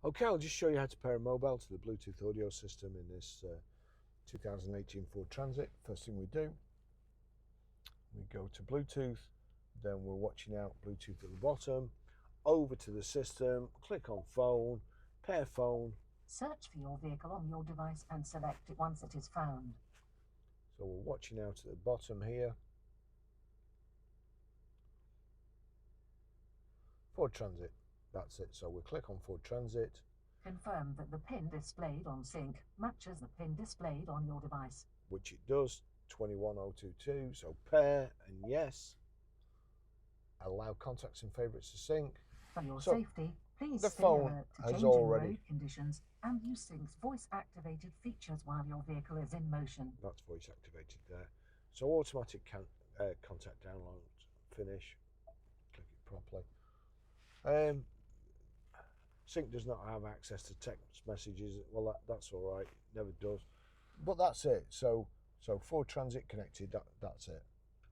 Okay, I'll just show you how to pair a mobile to the Bluetooth audio system in this 2018 Ford Transit. First thing we do, we go to Bluetooth, then we're watching out Bluetooth at the bottom, over to the system, click on phone, pair phone. Search for your vehicle on your device and select it once it is found. So we're watching out at the bottom here. Ford Transit, that's it. So we'll click on Ford Transit. Confirm that the pin displayed on sync matches the pin displayed on your device. Which it does, 21022, so pair and yes. Allow contacts and favourites to sync. For your safety, please the stay phone alert to has changing already road conditions and use Sync's voice-activated features while your vehicle is in motion. That's voice activated there. So automatic contact download, finish, click it properly. Sync does not have access to text messages. Well, that's all right, never does. But that's it. So Ford Transit connected, that's it.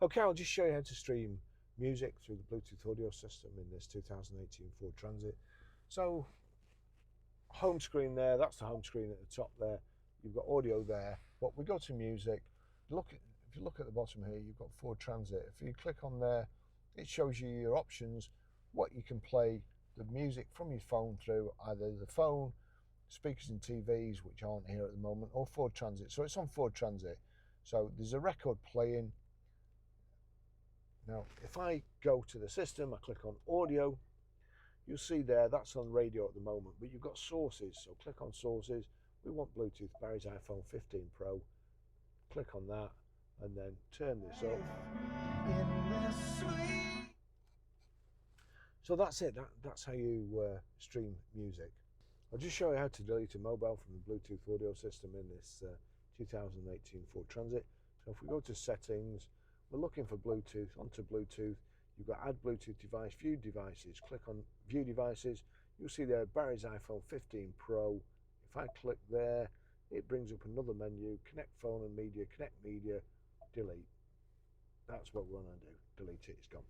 Okay, I'll just show you how to stream music through the Bluetooth audio system in this 2018 Ford Transit. So home screen there, that's the home screen at the top there. You've got audio there, but we go to music. If you look at the bottom here, you've got Ford Transit. If you click on there, it shows you your options, what you can play the music from your phone through, either the phone, speakers and TVs, which aren't here at the moment, or Ford Transit. So it's on Ford Transit. So there's a record playing. Now, if I go to the system, I click on audio, you'll see there, that's on radio at the moment, but you've got sources. So click on sources. We want Bluetooth, Barry's iPhone 15 Pro. Click on that and then turn this up. So that's it, that's how you stream music. I'll just show you how to delete a mobile from the Bluetooth audio system in this 2018 Ford Transit. So if we go to settings, we're looking for Bluetooth, onto Bluetooth, you've got add Bluetooth device, view devices, click on view devices, you'll see there Barry's iPhone 15 Pro. If I click there, it brings up another menu, connect phone and media, connect media, delete. That's what we want to do, delete it, it's gone.